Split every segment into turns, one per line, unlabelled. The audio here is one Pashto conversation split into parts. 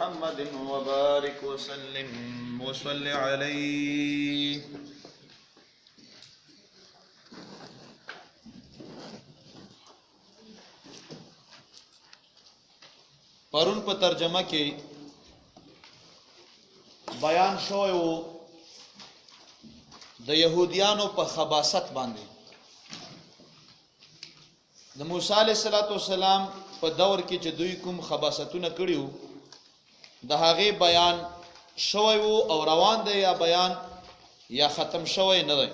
محمد وبارك وسلم وصل عليه. پرون په ترجمه کې بیان شوی و د يهوديانو په خباثت باندې. د موسی علیه السلام په دور کې چې دوی کوم خباثتونه کړیو د هغه بیان شوی وو او روان دی، یا بیان یا ختم شوی نه دی.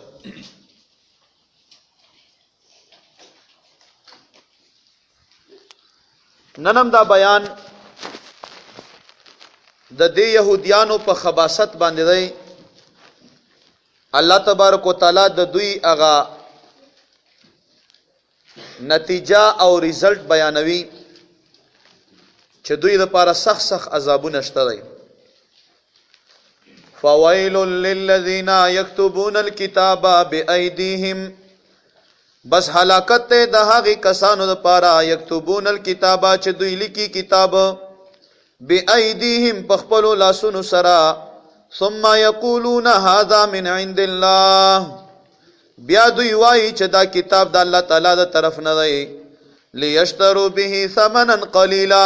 ننم دا بیان د دې يهوديانو په خباثت باندې دی. الله تبارک وتعالى د دوی هغه نتیجه او ریزلټ بیانوي چې دوی لپاره سخت سخت عذابونه شته دي. فويل للذين يكتبون الكتاب بأيديهم، بس هلاکت ته د هغه کسانو لپاره یكتبون الكتاب چې دوی لیکي کتاب بأيديهم په خپل لاسونو سره، ثم يقولون هذا من عند الله، بیا دوی وایي چې دا کتاب د الله تعالی د طرف نه دی. ليشتروا به ثمنا قليلا،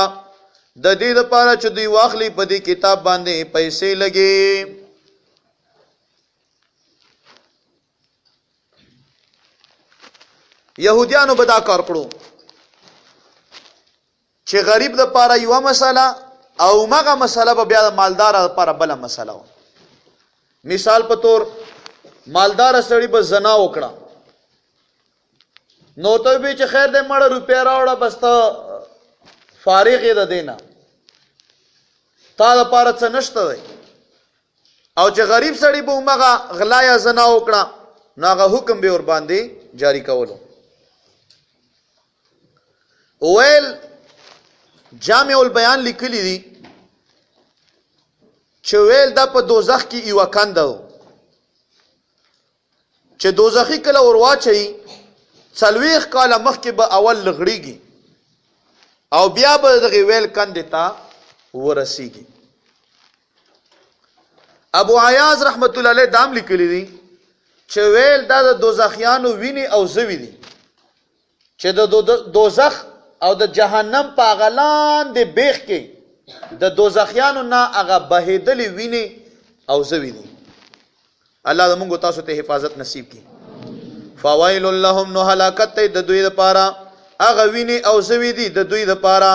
د دې لپاره چې دوی واخلي په دې کتاب باندې پیسې لګي. يهوديانو به دا کار کړو چې غریب د لپاره یو مسله او مغه مسله به بیا مالدار لپاره بل مسله و. مثال په تور مالدار سړی به زنا وکړه، نو ته به چې خیر دې مړ روپیا راوړه بس ته فارغ یې د دینه تا لپاره څه نشته دی. او چې غریب سړی به مغه غلا یا زنا وکړه نو هغه حکم به ور باندې جاری کولو. اویل جامع البیان لیکلی دی چې ویل دا په دوزخ کې یو کندو چې دوزخی کله ورواچي 40 کاله مخکې به اول لغړیږي او بیا به دغه ویل کندې ته ورسیږي. ابو عیاض رحمت الله علیه دام لیکلی دی چې ویل دا د دوزخیانو ویني او زوی دي چې د دوزخ او د جهنم په غلان د بیخ کې د دوزخیانو نه هغه بهیدلی ویني او زوی دي. الله دې موږ تاسو ته حفاظت نصیب کړي. فویل لهم، نو هلاکت ته د دوی لپاره هغه ویني او زوی دي د دوی لپاره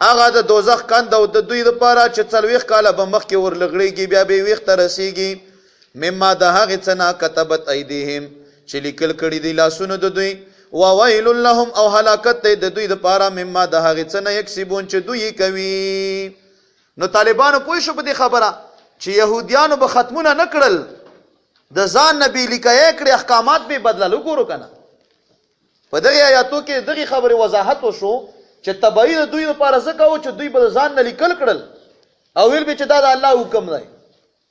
هغه د دوزخ کند او د دوی لپاره چې 40 کاله به مخکې ورلغړيږي بیا به ویخ ته رسیږي. مما د هغه څنا كتبت ايديهم چې لیکل کړي دي لاسونو د دوی. وویل لهم، او هلاکت ته د دوی لپاره مما د هغه څنا یکسبون چې دوی کوي. نو طالبانو پوه شو په دې خبره چې يهوديانو به ختمونه نکړل، د ځان نبی لیکای کړي احکامات به بدلل. وګورو کنه په دغه آیاتو کې دغه خبره وضاحت وشو چې تبعی د دوی لپاره ځکه او چې دوی به ځان نه لیکل کړل او ویل به چې دا د الله حکم دی.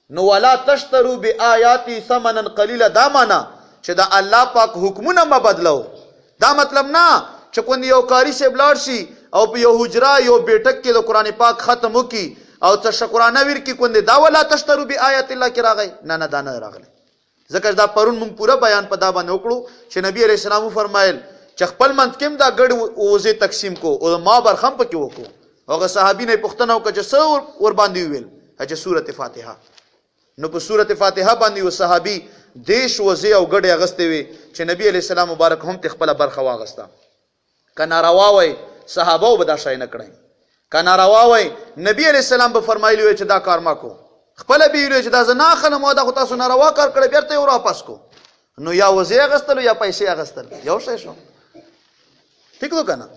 نو ولا تشتروا بآیاتی ثمنا قلیلا، دا معنا چې دا الله پاک حکمونه ما بدلو. دا مطلب نه چې کوم یو کاری سے بلار شي او په یو حجره یو بیٹک کې د قران پاک ختم وکي او څه شکرانه ور کې کوم دا ولا تشتروا بآیات الله کې راغی. نه نه دا نه راغلی. ځکه دا پرون موږ پورا بیان په دا باندې وکړو چې نبی عليه السلام فرمایل چې خپل منځ کې دا ګډ اوزه تقسیم کو او ما برخم پکې وکړو. هغه صحابي نه پوښتنه وکړه چې څو ور باندې ویل چې سورته فاتحه. نو په سورته فاتحه باندې و صحابي دیش وزي او ګډ اغستې وي چې نبی عليه السلام مبارک هم خپل برخه واغستا. کنا روا وای صحابه به دا شای نه کړای، کنا روا وای نبی عليه السلام به فرمایلی چې دا کار ما کو، خپل به ویل چې دا زنا خنم او دا خو تاسو ناروا کار کړی بیرته ور واپس کو. نو یا وزي اغستل یا پیسې اغستل یو شی شو. ٹھیک دو کنه.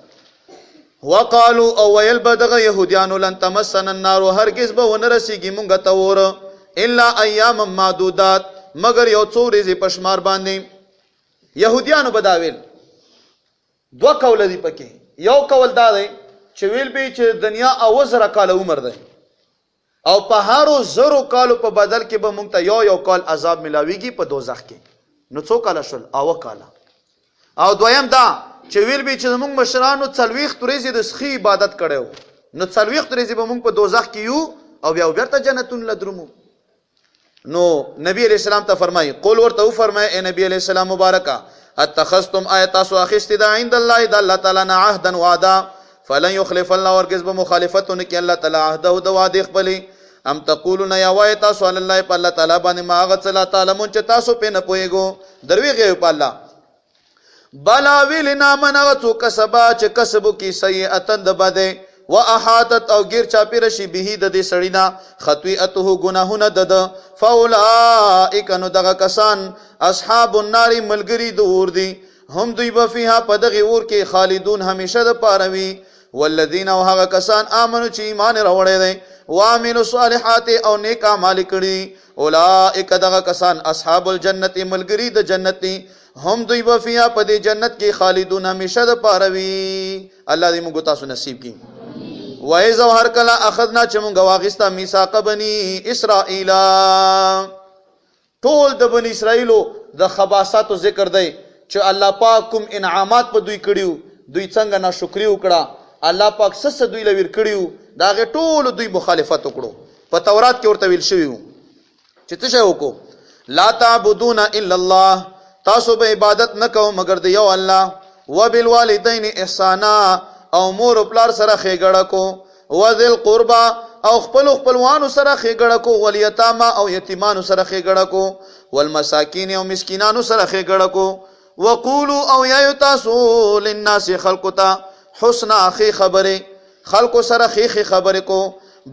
وقالو او ویل بدغه يهوديانو لن تمسن النار، هرگز به ونرسیږي مونږ ته ور الا ایام معدودات، مگر یو څو ورځې پشمار باندې. يهوديانو بداویل دو قول دي پکې. یو قول دا دی چې ویل به چې دنیا او زره کال عمر دی او په هارو زرو کالو په بدل کې به مونږ ته یو کال عذاب ملاويږي په دوزخ کې. نو څو کال شول؟ او کال. او دویم دا چې ویل به چې موږ مشرانو 40 ورځې د سخی عبادت کړو نو 40 ورځې به موږ په دوزخ کې یو او بیا ورته جنتون لدرمو. نو نبی علیہ السلام ته فرمایي قول ورته فرمایي اے نبی علیہ السلام مبارکه اتخذتم آیات اخست دا عند الله د الله تعالی نه عهدا وعدا فلن يخلف الله ورګز به مخالفتونه کې الله تعالی عهد او د وعده خپل ام تقولون یا وای تاسو علی الله په الله تعالی باندې ما هغه څه لا تعالی مون چې تاسو په نه پويګو دروي غي په الله بلا ویلنا من هغه څه کسبا چې کسبو کې سیئه د بده واحاتت او غیر چاپی رشی به د دې سړینا خطیئته گناهونه دد فاولائک نو دغه کسان اصحاب النار ملګری د اور دي هم دوی به فيها پدغه اور کې خالدون همیشه د پاروي والذین وهغه کسان امنو چې ایمان راوړی دي وعملوا الصالحات او نیک اعمال کړي اولئک دغه کسان اصحاب الجنت ملګری د جنت هم دوی به فيها پدې جنت کې خالدون همیشه د پاروي. الله دې موږ تاسو نصیب کړي. وایذ هر کله اخذنا چې موږ واغستا میثاق بني اسرائیل ټول د بني اسرائیلو د خباثاتو ذکر دی چې الله پاک کوم انعامات په دوی کړیو دوی څنګه ناشکری وکړه الله پاک سس دوی لویر کړیو دا غي ټول دوی مخالفت وکړو. په تورات کې ورته ویل شوی چې څه شی وکړو لا تعبدون الا الله تاسو به عبادت نکوه مگر د یو الله وبالوالدین احسانا او مور او پلار سره خېګړه کو وذل قربا او خپلوانو سره خېګړه کو ولیتاما او یتیمانو سره خېګړه کو والمساکین او مسکینانو سره خېګړه کو وقولوا او یا تاسو للناس خلقتا حسنا اخی خبره خلق سره خې خبره کو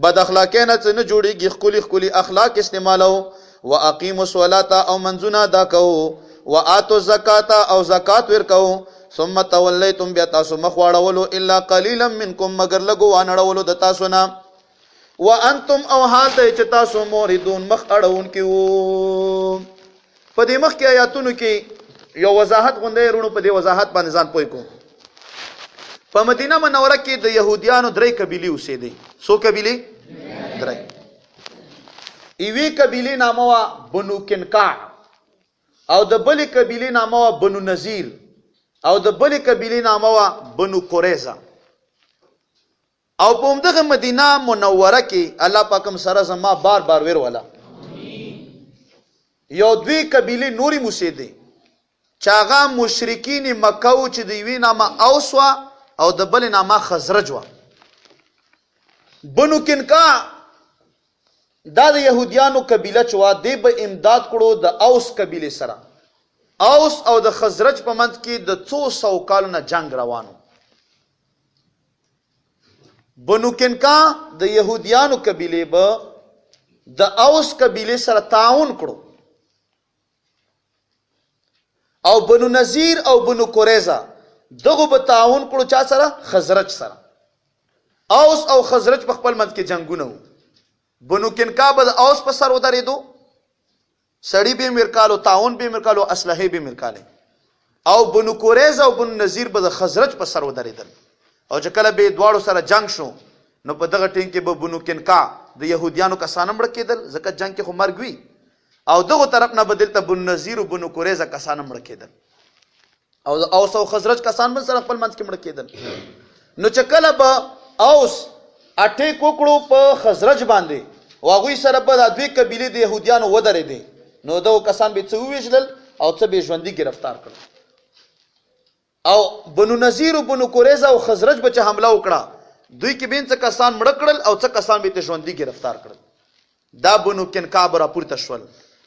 بد اخلاقینه څنګه جوړیږي خولي اخلاق استعمالو واقیموا الصلاه او منزنا دا کو واتوا الزکات او زکات ورکو ثم تولیتم بیا تاسو مخواړولو الا قلیلا منکم مگر لګو وانړولو د تاسو نه وانتم او حال ته چې تاسو موردون مخ اړون کیو. په دې مخ کې آیاتونو کې یو وضاحت غونډه رونو په دې وضاحت باندې ځان پوي کو. په مدینه منوره کې د يهوديانو 3 قبيله اوسېدي. سو قبيله 3 ایوی قبيله نامه وا بنو کنقاع او د بل قبيله نامه وا بنو نذیر او د بل قبيله نامه وا بنو قریظه. او په همدغه مدینه منوره کې الله پاکم سره زما بار بار ور ولا یو دوی قبيله نوري موسیدي چاغه مشرکین مکه او چې دی وی نامه اوسوا او د بل نامه خزرج وا. بنو کنقاع دا د يهوديانو قبيله چوا دی به امداد کړو د اوس قبيله سره. اوس او د خزرج په منځ کې د 200 کالونو جنگ روانو. بنو کنقاع د يهوديانو قبيله به د اوس قبيله سره تعاون کړو او بنو نذیر او بنو قریظه دغه به تعاون کړو چا سره خزرج سره. اوس او خزرج په خپل منځ کې جنگونه وو. بنو کنقاع به اوس په سر ودرېدو سړی به مرکالو تعاون به مرکالو اسلحه به مرکاله او بنو قریظه او بنو نذیر به د خزرج په سر ودرېدل او چې کله به دواړو سره جنگ شو نو په دغه ټیم کې به بنو کنقاع د يهوديانو کسان مړ کېدل ځکه جنگ کې خو مرګ وی او دغه طرف نه بدلته بنو نذیر او بنو قریظه کسان مړ کېدل او د اوس او خزرج کسان به سره خپل منځ کې مړ کېدل. نو چې کله به اوس اټې کوکړو په خزرج باندې واغوي سره په د دوی قبيله د يهوديانو ودرې دي نو دغه کسان به څو ویشل او څه به ژوندۍ گرفتار کړل او بنو نذیر او بنو قریظه او خزرج به چې حمله وکړه دوی کې بین څه کسان مړ کړل او څه کسان به ته ژوندۍ گرفتار کړل. دا بنو کنقاع را پورته شول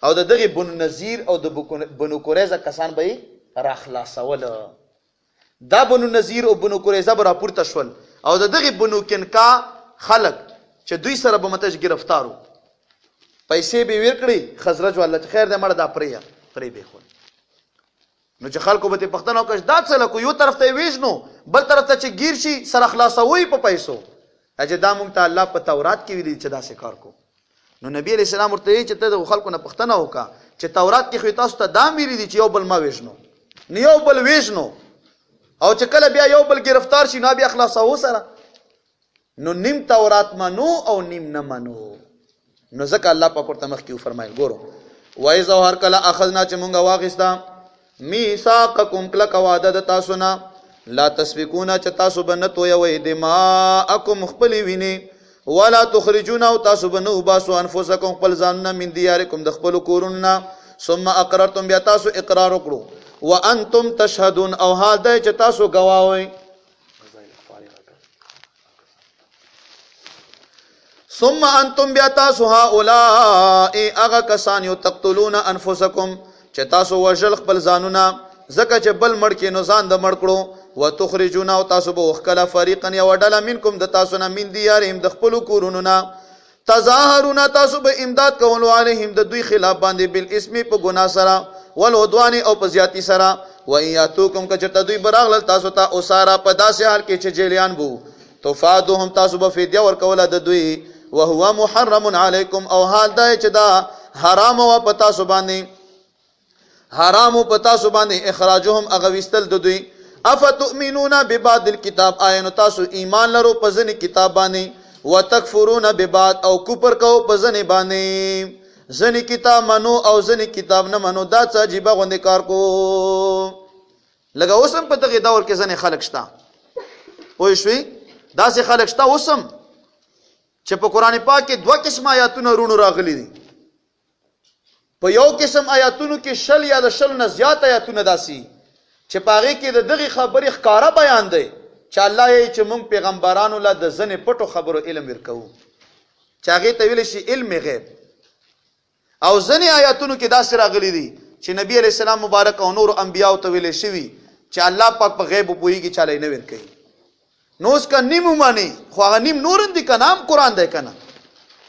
او دغه بنو نذیر او د بنو قریظه کسان به را خلاصول. دا بنو نذیر او بنو قریظه را پورته شول او دغه بنو کنقاع خلق چې دوی سره به متج گرفتارو پیسې به ورکړي خزرج والله خیر دې مړه دا پرې به خو. نو چې خلکو به پښتنو کښ دا څه لکو یو طرف ته ویژنو بل طرف ته چې گیر شي سره خلاصوي په پیسو اجه دا مونږ ته الله په تورات کې ویلي چې دا څه کار کو. نو نبی علیہ السلام ورته چې ته د خلکو نه پښتنه وکا چې تورات کې خو تاسو ته دا ویلي دي چې یو بل ما ویژنو نه یو بل ویژنو او چې کله بیا یو بل گرفتار شي نو بیا خلاصو سره نو نیم تورات منو او نیم نه منو. نو ځکه الله پاک ورته مخکې فرمایل ګورو وایذ هر کله اخذنا چې مونږه واغستا میثاقکم کله وعده د تاسو نه لا تسفكون چې تاسو به نه تویوئ دماءکم خپلې وینې ولا تخرجون او تاسو به نه وباسو انفسکم خپل ځانونه من دیارکم د خپلو کورونو نه ثم اقررتم بیا تاسو اقرار وکړو وانتم تشهدون او حال دی چې تاسو ګواه وئ ثم انتم بیا تاسو هؤلاء اغا کسان یو تقتلون انفسکم چې تاسو وژل خپل ځانونه ځکه چې بل مړ کې نو ځان د مړ کړو وتخرجون او تاسو به وخکله فریقا یو ډله منکم د تاسو نه من دیارهم د خپلو کورونو نه تظاهرون تاسو به امداد کولو علیهم د دوی خلاف باندې بالاسم په ګناه سره والعدوان او په زیاتی سره وان یاتوکم که چېرته دوی به راغلل تاسو ته اسارا په داسې حال کې چې جیلیان بو تفادوهم تاسو به فدیه ورکوله د دوی وهو محرم علیکم او حال دا چې دا حرام و په تاسو باندې حرام په تاسو باندې اخراجهم اغويستل د دوی افتؤمنون ببعض الكتاب آینو تاسو ایمان لرو په ځنې کتاب باندې وتکفرون ببعض او کفر کو په ځنې باندې ځنې کتاب منو او ځنې کتاب نه منو دا څه عجیبه غوندې کار کو لکه اوس هم په دغه دور کې ځنې خلک شته پوه شوي داسې خلک شته اوس هم چې په قرآن پاک کې دوه قسم آیاتونه رونو راغلي دي په یو قسم آیاتونو کې شل یا د شل نه زیات آیاتونه داسي چې پاغه کې د دغه خبرې ښکارا بیان دی چې الله یې چې موږ پیغمبرانو له د ځنې پټو خبرو علم ورکوو چې هغه ته ویل شي علم غیب او ځنې آیاتونو کې داسې راغلي دي چې نبی علیہ السلام مبارک او نور انبیاء ته ویل شوی چې الله پاک په غیب پوهیږي چاله نه ورکوي نو اس کا نیم معنی خو هغه نیم نور دی که نام قرآن دی کنه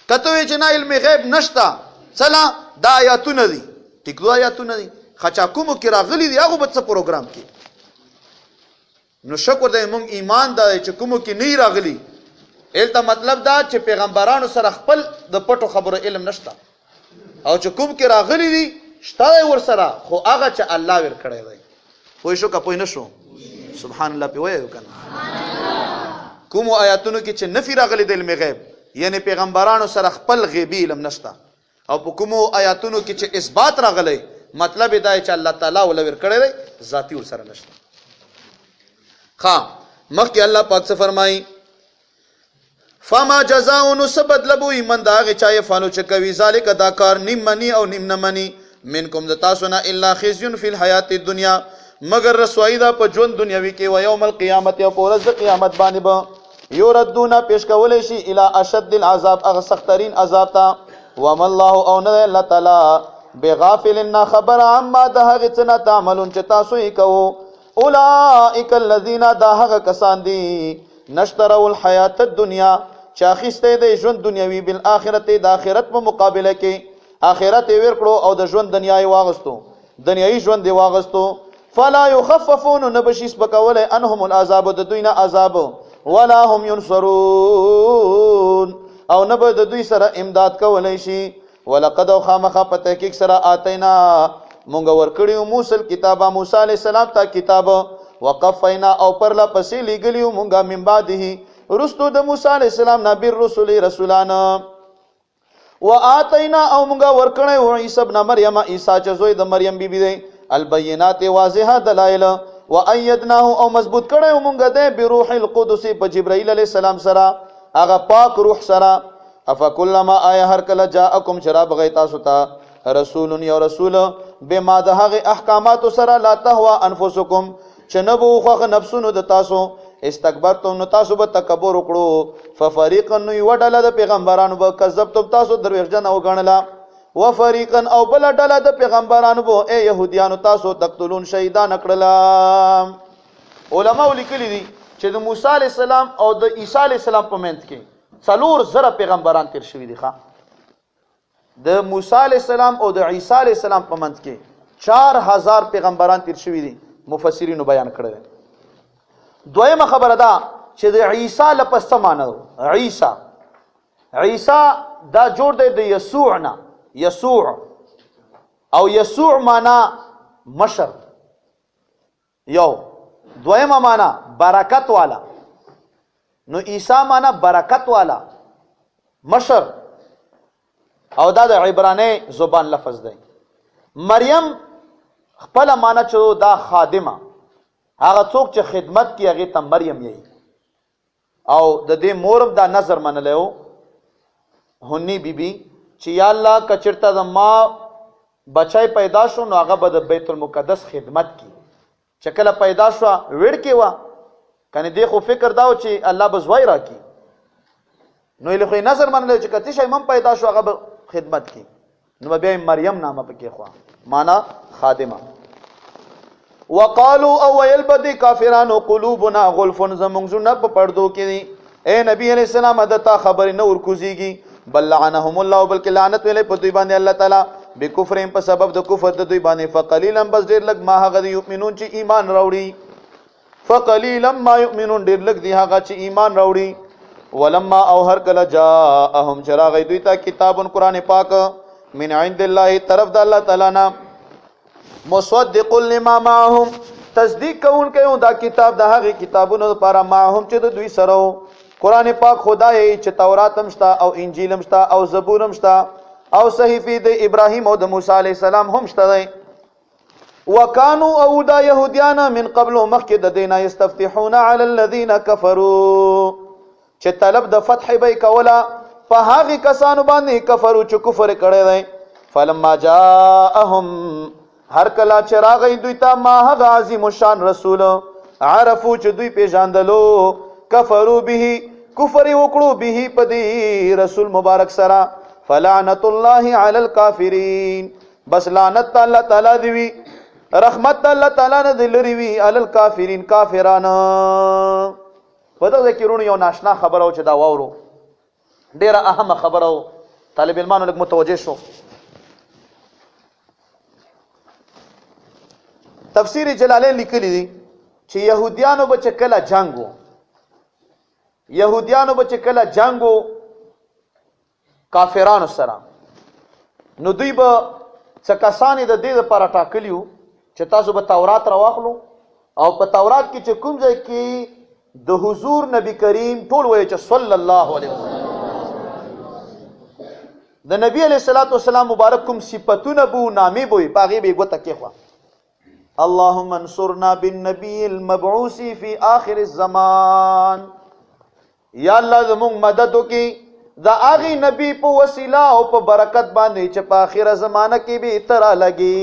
کته وی چې نه علم غیب نشتا چلا دا آیاتونه دي ټیک دو آیاتونه دي خچا کومو کې راغلي دي هغه په څه پروګرام کې نو شکر دی مونږ ایمان دا چې کومو کې نه راغلي الته مطلب دا چې پیغمبرانو سره خپل د پټو خبرو علم نشتا او چې کوم کې راغلي دي شته ور سره خو هغه چې الله ور کړی دی پوه شو که پوه نه شو سبحان الله په وایو کنه کوم آیاتونو کې چې نفي راغلي د علم غیب یعنی پیغمبرانو سره خپل غیبی علم نشتا او په کوم آیاتونو کې چې اثبات راغلی مطلب دا چې الله تعالی ولور کړی دی ذاتی ور سره نشته ها مخکې الله پاک څه فرمایي فما جزاء نسبت لبو ایمان دا هغه چا یې فالو چې کوي ذالک دا کار نیم منی او نیم نه منی منکم د تاسو نه الا خزي فی الحیات الدنیا مگر رسوایی دا په ژوند دنیوي کې و یوم القیامت او په ورځ د قیامت باندې به یردون پیش کولای شي الی اشد العذاب هغه سخترین عذاب ته وما الله او نه الله تعالی بغافل خبر عما ده هغه څه تعملون چې تاسو یې کوو اولئک الذین دا هغه کسان دي نشتروا الحیات الدنیا چې اخیسته د ژوند دنیوي بالآخرت د آخرت په مقابله کې آخرت ورکړو او د ژوند دنیاي واغستو دنیاي ژوند دی واغستو فلا يخففون نبشي سبقول انهم العذاب د دوی نه عذاب ولا هم ينصرون او نبه د دوی سره امداد کولای شي ولقد خامخ په تحقیق سره آتینا مونږ ورکړیو موسی کتابه موسی علی السلام ته کتاب وقفینا او پر لا پسې لګلیو مونږه من بعده رستو د موسی علی السلام نبی رسولان وآتینا او مونږه ورکړیو عیسی ابن مریم عیسی چې زوی د مریم بیبی دی البینات واضحه دلائل وایدناه او مضبوط کړیو مونږه د بروح القدس په جبرائیل علی السلام سره هغه پاک روح سره افکلما آیا هر کله جاءکم شراب غیتا ستا رسول یا رسول بما دهغه احکامات سره لا تهوا انفسکم چنبو خو نفسونو د تاسو استکبرتم نو تاسو به تکبر وکړو ففریقا نو وډله د پیغمبرانو به کذبتم تاسو دروغجن او غنلا وفریقا او بل ډله د پیغمبرانو به اے يهوديانو تاسو تقتلون شهیدان کړل علماء لیکلي دي چې د موسی علی السلام او د عیسی علی السلام په منځ کې څلور زره پیغمبران تیر شوي دي ښا د موسی علی السلام او د عیسی علی السلام په منځ کې 4000 پیغمبران تیر شوي دي مفسرینو بیان کړل دویمه خبره ده چې د عیسی لپس معنی عیسی دا جوړ دی د یسوع نه یسوع او یسوع معنی مشر یو دویمه معنی برکت والا نو عیسی معنی برکت والا مشر او دا د عبرانی زبان لفظ دی مریم خپل معنی چې دا خادمه هغه څوک چې خدمت کی هغه ته مریم یې او د دې مورم دا نظر منلو هنی بیبي چې یا الله کچرته د ما بچای پیدا شو نو هغه به د بیت المقدس خدمت کی چې کله پیدا شو وړ کې وا کنه دې خو فکر داو چې الله بزوای راکی نو له خو نظر منلو چې کته شي مم پیدا شو هغه خدمت کی نو بیا مریم نامه پکې خو معنا خادمه وقالو او يلبدي کافرانو قلوبنا غلف زمون زنه په پردو کې دي اے نبی علیہ السلام دتا خبر نه ورکوزیږي بل لعنهم الله بلک لعنت ویلې په دوی باندې الله تعالی بکفرهم په سبب د کفر د دوی باندې فقلیلا بس ډیر لګ ما هغه یؤمنون چې ایمان راوړي فقلیلا ما یؤمنون ډیر لګ دی هغه چې ایمان راوړي ولما او هر کله جاءهم چراغ دوی ته کتاب قرآن پاک من عند الله طرف د الله تعالی نه مصدق لما معهم تصدیق کون کوي دا کتاب د هغه کتابونو لپاره معهم چې د دوی سره قرآن پاک خدای چې تورات هم شته او انجیل هم شته او زبور هم شته او صحیفه د ابراهیم او د موسی علی السلام هم شته وکانو او دا يهوديان من قبل مخکې د دینه یستفتحون علی الذين كفروا چې طلب د فتح به کولا په هغه کسانو باندې کفرو چې کفر کړي دي فلما جاءهم هر کلا چراغ دوی ته ما هغه عظیم الشان رسول عرفو چې دوی پیژاندلو کفرو به کفر وکړو به پدی رسول مبارک سره فلعنت الله علی الکافرین بس لعنت الله تعالی دی وی رحمت الله تعالی نه دلری وی علی الکافرین کافرانه پدې ذکرونه یو ناشنا خبره او چې دا وورو ډیره اهمه خبره او طالب علمانو لږ متوجه شو تفسیر جلالین لیکلی دي چې يهوديانو به کله جنگو يهوديانو به کله جنگو کافرانو سره نو دوی به څه کسانې د دې لپاره ټاکلیو چې تاسو به تورات راواخلو او په تورات کې چې کوم ځای کې د حضور نبی کریم ټول وایي چې صلی الله علیه وسلم د نبی علیہ الصلوۃ والسلام مبارک کوم صفاتونه بو نامې بوې پاغي به ګوته کې خو اللهم انصرنا بالنبي المبعوث في آخر الزمان یا الله زموږ مدد وکي دا اغي نبی په وسیله او په برکت باندې چې په آخر زمانہ کې به ترا لګي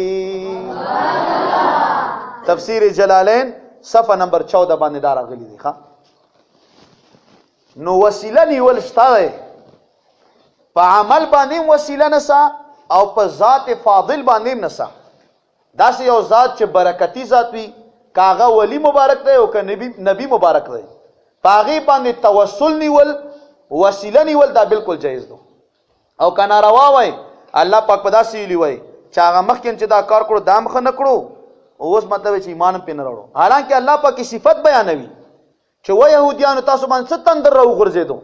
تفسیر جلالین صفحه نمبر 14 باندې دا راغلي دي ښا نو وسیله نیول شته په عمل باندې وسیله نسا او په ذات فاضل باندې نسا دا سه یو ذات چې برکتی ذات وي کاغه ولی مبارک دی او ک نبی مبارک دی پاغي باندې توسل نیول وسیله نیول دا بالکل جایز دو او کنا روا وای الله پاک پدا سیلی وای چاغه مخکې چې دا کار کړو دام خ نه کړو اوس مطلب چې ایمان په نه وروړو حالانکه الله پاک کی صفت بیانوي چې و يهوديان تاسو باندې ستندر راو غرزیدو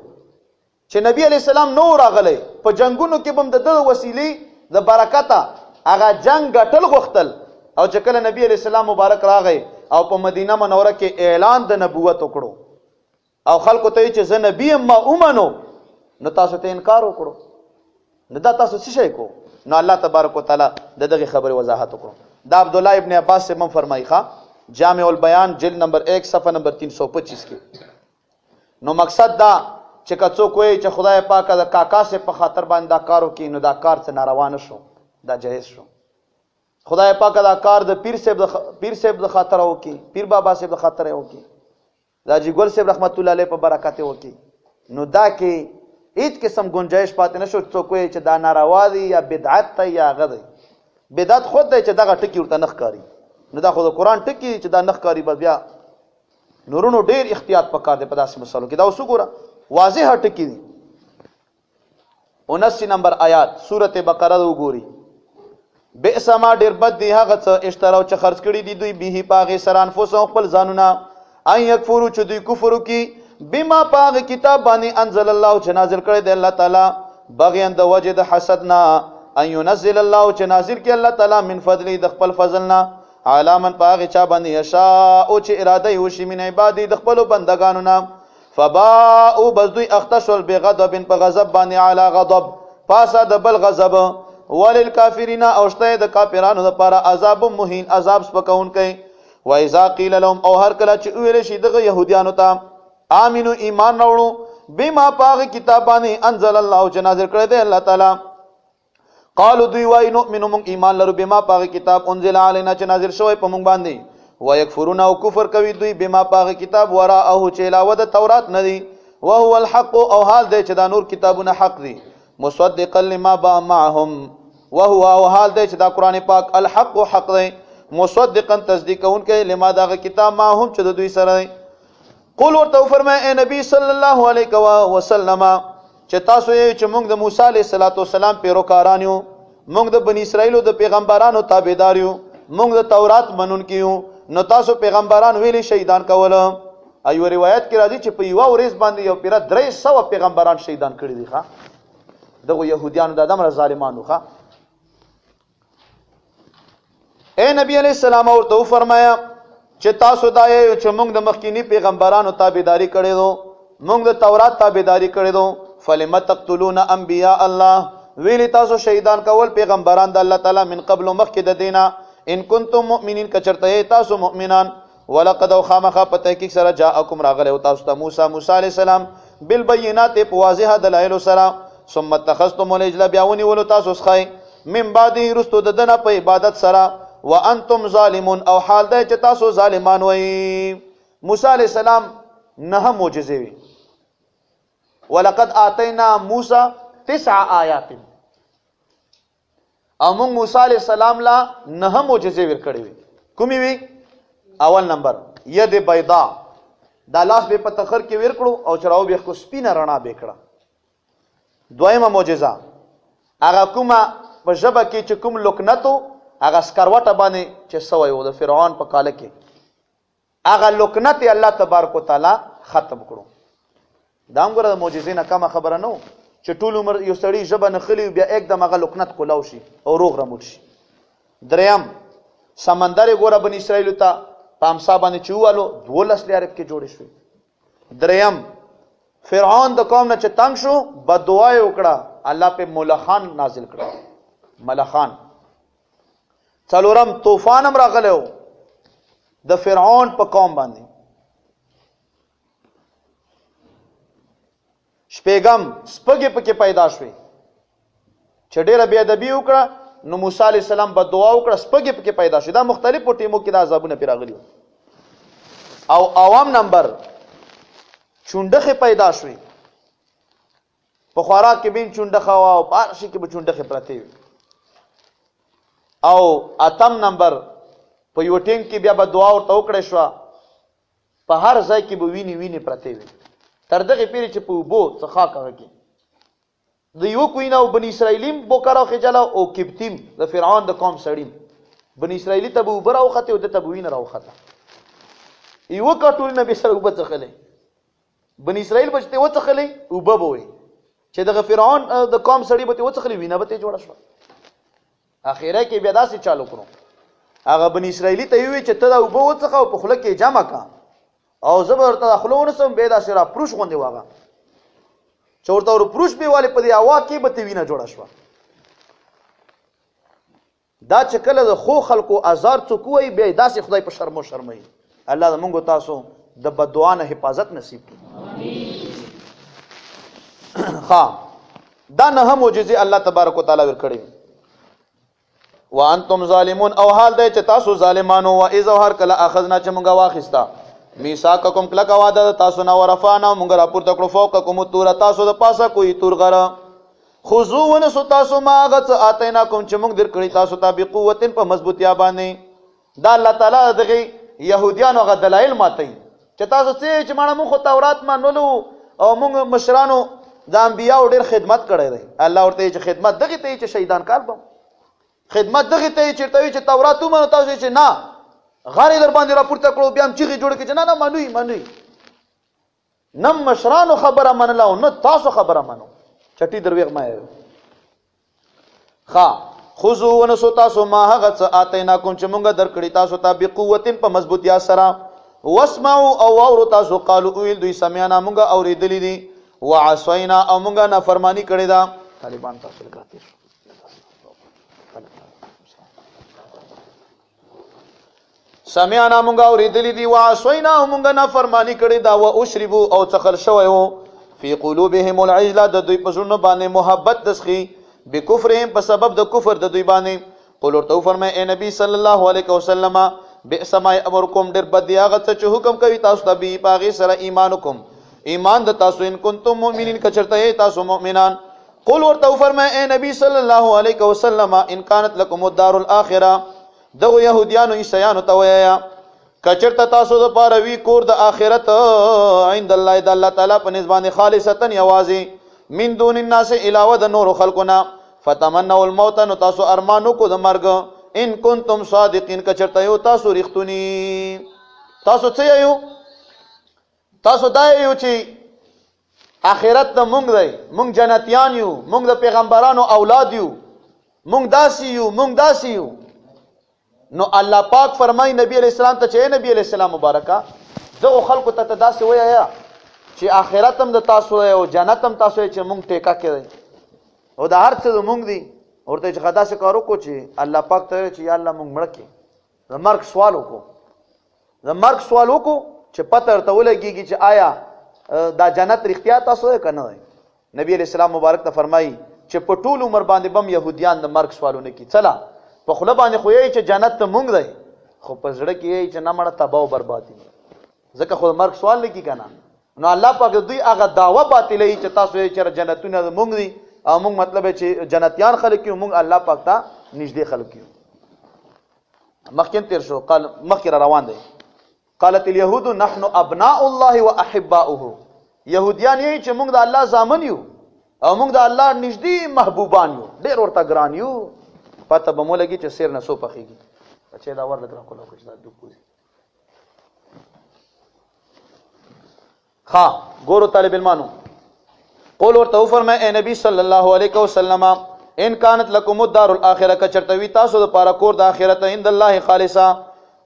چې نبی علی السلام نو راغلی په جنگونو کې بم د وسیلې د برکته هغه جنگ غټل غختل او چې کله نبی علی السلام مبارک راغی او په مدینه منوره کې اعلان د نبوت وکړو او خلکو ته چې زه نبی ما اومنو نو تاسو ته انکار وکړو نو دا تاسو څه شي کو نو الله تبارک وتعالى دغه خبره وضاحت وکړو دا عبد الله ابن عباس سے من فرمایي ښا جامع البیان جلد نمبر 1 صفحه نمبر 325 کې نو مقصد دا چې کڅو کوی چې خدای پاک د کاکا سے په خاطر باندې دا کارو کې نو دا کار څه ناروا نه شو دا جایز شو خدای پاک دا کار د پیر صاحب د خاطر او کې پیر بابا صاحب د خاطر او کې دا جی ګل صاحب رحمت الله علیه په برکات او کې نو دا کې هیڅ قسم گنجائش پاتې نشو څوک کوی چې دا ناروا دي یا بدعت ته یا غدي بدعت خود دی چې دا ټکی ورته نخ کاری نو دا خو د قران ټکی چې دا نخ کاری بیا نورونو ډیر احتیاط پکار دی په داسې مسلو کې دا اوس وګوره واضح ټکی دي 79 نمبر آیات سورته بقره وګوري بئس ما ډیر بد دی هغه څه اشتراو چې خرج کړي دي دوی به پاغه سران فوسو خپل ځانونه ان یکفرو چې دوی کفر وکي بما پاغه کتاب باندې انزل الله چې نازل کړي دی الله تعالی بغیان د وجه د حسدنا ان ينزل الله چې نازل کړي الله تعالی من فضل د خپل فضلنا علامن پاغه چا باندې یشاء او چې اراده وشي من عبادی د خپل بندگانو نام فباءوا بذوی اختشل بغضب په غضب باندې علی غضب پاسا د بل غضب وللکافرین او شته د کافرانو لپاره عذاب مهین عذاب سپکون کوي واذا قیل لهم او هر کله چې ویل شي دغه يهوديانو ته امنو ایمان راوړو بما پاغ کتابانه انزل الله چې نازل کړی دی الله تعالی قالوا دوی وای نؤمن من ایمان لرو بما پاغ کتاب انزل علينا چې نازل شوی په موږ باندې ويكفرون او کفر کوي دوی بما پاغ کتاب وراءه چې علاوه د تورات نه دی وهو الحق او حال دی چې دا نور کتابونه حق دي مصدقا لما با معهم وهو او حال دی چې دا قران پاک الحق حق دی مصدقا تصدیقون کوي لما دا کتاب معهم چې د دوی سره قل ورته فرمای اے نبی صلی الله علیه وسلم چې تاسو یې چې موږ د موسی علیه السلام پیروکاران یو موږ د بنی اسرائیلو د پیغمبرانو تابعدار یو موږ د تورات منونکي یو نو تاسو پیغمبران ویلي شهیدان کول ایو روایت کې راځي چې په یو ورځ باندې یو پیرا 300 پیغمبران شهیدان کړي دي ښا دغه يهوديانو د ادم ظالمانو ښا اے نبی علیہ السلام ورته فرمایا چې تاسو دای چې موږ د مخکینی پیغمبرانو تابعداري کړې دو موږ د تورات تابعداري کړې دو فلم تقتلون انبیاء الله ویلی تاسو شهیدان کول پیغمبران د الله تعالی من قبل مخکې د دینه ان کنتم مؤمنین کچرته تاسو مؤمنان ولقد خامخ پته کې سره جاءکم راغله او تاسو ته موسی علیہ السلام بالبينات واضح دلائل سره ثم اتخذتم العجل بیاونی ولو تاسو خای من بعد رستو د دنه په عبادت سره وانتم ظالمون او حال دی چې تاسو ظالمان وای موسی علیہ السلام نه معجزې وی ولقد آتینا موسی 9 آیات او موږ موسی علیہ السلام لا نه معجزې ورکړې وي کومې وی اول نمبر ید بیضا دا لاس به په تخر کې ورکړو او چراو به خو سپینه رڼا وکړه دویمه معجزه هغه کومه په ژبه کې چې کوم لکنتو هغه سکروټه باندې چې سوی و د فرعون په کاله کې هغه لکنت الله تبارک وتعالى ختم کړو دا موږ د معجزې نه کومه خبره نه چې ټول عمر یو سړی ژبه نه خلی بیا एकदम هغه لکنت کولاو شي او روغ رمول شي دریم سمندر ګوره بنی اسرائیل ته پامسا باندې چوالو 12 لیارب کې جوړ شوی دریم فرعون د قوم نه چې تنگ شو بددعا وکړه الله په ملخان نازل کړ ملخان څلورم طوفان هم راغلو د فرعون په قوم باندې شپږم سپګې پکې پیدا شوې چې ډېره بې ادبي وکړه نو موسی علیہ السلام بددعا وکړه سپګې پکې پیدا شوې دا مختلفو ټیمو کې دا عذابونه پې راغلي او اوام نمبر چونډخې پیدا شوې په خوراک کې بین چونډخه او په هر شي کې به چونډخې پرتې وي او اتم نمبر په یو ټیم کې بیا به دعا ورته وکړې شوه په هر ځای کې به وینې پرتې وي تر دغه پیری چې په اوبو څه خاک هغه کې د یو کوینه او بنی اسرائیلیم بوکر او خجاله او کپتیم د فرعون د قوم سړیم بنی اسرائیلی ته به اوبه راوختې او د ته به وینه راوخته یو کټول نه به سره اوبه څخلې بنی اسرائیل به چې وڅخلې اوبه به وي چې دغه فرعون د قوم سړی به وڅخلې وینه به ته جوړه شوه اخیره کې بیا داسې چالو کړو هغه بنی اسرائیلی ته وی چې ته دا اوبه وڅخه او په خوله کې جمع کا او زبر ته خلونه سم به دا سره پروش غوندې واغه چورته ور پروش به والے په دی اوا کې به وینه جوړه شو دا چې کله د خو خلکو ازار څکوي به داسې خدای په شرم او شرمای الله دې موږ تاسو د بددعا نه حفاظت نصیب کړي امين ها دا نه معجزې الله تبارک وتعالى ورکړي وانتم ظالمون او حال دی چې تاسو ظالمانو و اذا هر کله اخذنا چې مونږه واخستا میثاقکم کله کا وعده تاسو نه ورفانا مونږ راپورته کړو فوقکم تور تاسو د پاسه کوئی تور غره خذو ونسو تاسو ما غت اتیناکم چې مونږ درکړی تاسو ته بقوتن په مضبوطیا باندې دا الله تعالی دغه يهوديانو غ دلایل ماتي چې تاسو چې مانه مونږ تورات مانولو او مونږ مشرانو د انبیاء ډېر خدمت کړی دی الله ورته چې خدمت دغه ته چې شهیدان کار به خدمت دغه ته چیرته وي چې تورات ومنو تاسو چې نه غاری در باندې راپورته کړو بیا هم چیغې جوړ کړي چې نه منوي نم مشرانو خبره منله او نه تاسو خبره منو چټي درویغ ما ښا خذو ونسو تاسو ما هغه څه اتیناکم چې مونږ درکړی تاسو ته بقوتن په مضبوطیا سره واسمعوا او اورو تاسو قالو ویل دوی سمعنا مونږ اوریدلې دي وعصینا او مونږ نافرمانی کړې ده طالبان تاسو لګاتې سمعنا مونږه اوریدلی دي وعصینا مونږه نافرمانی کړې دا و اشربوا او څخل شوی وو فی قلوبهم العجل د دوی په زړونو باندې محبت دسخي بکفرهم په سبب د کفر د دوی باندې قل ورته فرمای اے نبی صلی الله علیه وسلم بئس ما امرکم ډیر بد دی هغه څه چې حکم کوي تاسو ته به پاغي سره ایمانکم ایمان د تاسو ان کنتم مؤمنین کچرته تاسو مؤمنان قل ورته فرمای اے نبی صلی الله علیه وسلم ان كانت لكم الدار الاخره دغه يهوديانو عیسایانو ته ویا کچرته تاسو د پاره وی کور د اخرت عند الله د الله تعالی په نسبت خالصتا یوازي من دون الناس علاوه د نور خلقنا فتمنوا الموت نو تاسو ارمانو کو د مرګ ان کنتم صادقین کچرته یو تاسو رښتونی تاسو څه یو تاسو دا یو چې اخرت ته مونږ دی مونږ جنتیان یو مونږ د پیغمبرانو اولاد یو مونږ داسي یو نو الله پاک فرمای نبی علیہ السلام ته چې نبی علیہ السلام مبارکه دغه خلکو ته داسې وایي چې آخرت هم د تاسو او جنت هم تاسو چې مونږ ټیکا کړی او د هر څه مونږ دی ورته چې خدا سے کارو کو چې الله پاک ته چې یا الله مونږ مړ کې د مرګ سوال وکړو چې پته ورته ولګيږي چې آیا دا جنت رښتیا تاسو یې کنه نبی علیہ السلام مبارک ته فرمایي چې په ټول عمر باندې بم يهوديان د مرګ سوالونه کوي چلا په خله باندې خو یې چې جنت ته مونږ دی خو په زړه کې یې چې نه مړه تباہ او بربادي ځکه خو مرګ سوال لګي کنه نو الله پاک دوی هغه داوا باطلې چې تاسو یې چې جنتونه مونږ دي او مونږ مطلب چې جنتیان خلک یو مونږ الله پاک ته نږدې خلک یو مخکې تیر شو قال مخکې روان دی قالت اليهود نحن ابناء الله واحباؤه يهوديان یې چې مونږ د الله زامن یو او مونږ د الله نږدې محبوبان یو ډېر ورته ګران یو پته به مو لګي چې سیر نه سو پخېږي بچې دا ور لګرا کوله کوم دا دوی ها ګورو طالب علمانو قول ورته فرمای اے نبی صلی الله علیه وسلم ان كانت لكم الدار الاخره کچرتوی تاسو د پاره کور د اخرت عند الله خالصا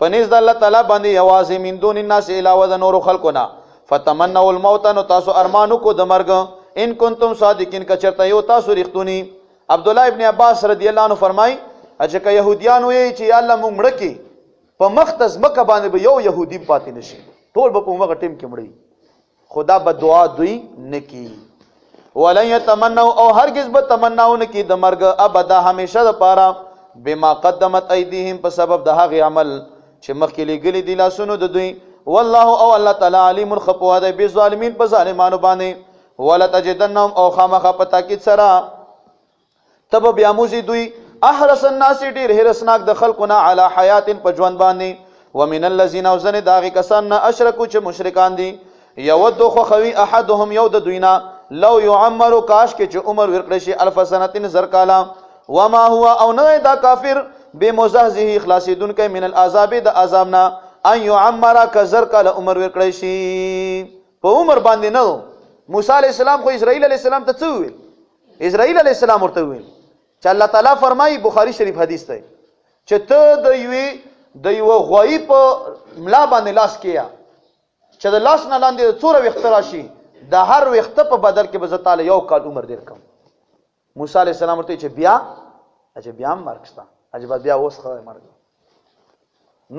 پنځ د الله تعالی باندې یوازې من دون الناس علاوه د نور خلقنا فتمنوا الموت نو تاسو ارمانو کو د مرګ ان کنتم صادقین کچرته یو تاسو رښتونی عبد الله ابن عباس رضی الله عنه فرمای چې که يهوديان وي چې الله مونږ مړ کی په مختص مکه باندې به یو يهودي پاتې نشي ټول به په مغه ټیم کې مړی خدا به دعا دوی نکی ولن يتمنوا او هرگز به تمناو نکی د مرګ ابدا همیشه د پاره بما قدمت ايديهم په سبب د هغه عمل چې مخکې لګلې دي لاسونو د دوی والله او الله تعالی علیم الخبوا د بالظالمین په ظالمانو باندې ولا تجدنهم او خامخ په تاکید سره تب بیا موزي دوی احرس الناس ډیر هرسناک د خلقنا علی حیات په ژوند باندې ومن الذين وزن داغي کسان اشرکو چې مشرکان دي یود خو خوي احدهم یود دوینا لو يعمر کاش کې چې عمر ورکړي شي الف سنه زر کالا وما هو او نه دا کافر بمزهزه اخلاصیدون کې من العذاب د عذابنا ان يعمر کزر کالا عمر ورکړي شي په عمر باندې نه موسی علی السلام خو اسرائیل علی السلام ته څه ویل اسرائیل علی السلام ورته ویل چې الله تعالی فرمایي بخاری شریف حدیث دی چې ته د یو غوی په ملا باندې لاس کیا چې د لاس نه لاندې څوره وخت راشي د هر وخت په بدل کې به تعالی یو کال عمر ډیر کم موسی علی السلام ورته چې بیا مرګستا اجبا بیا اوس خو مرګ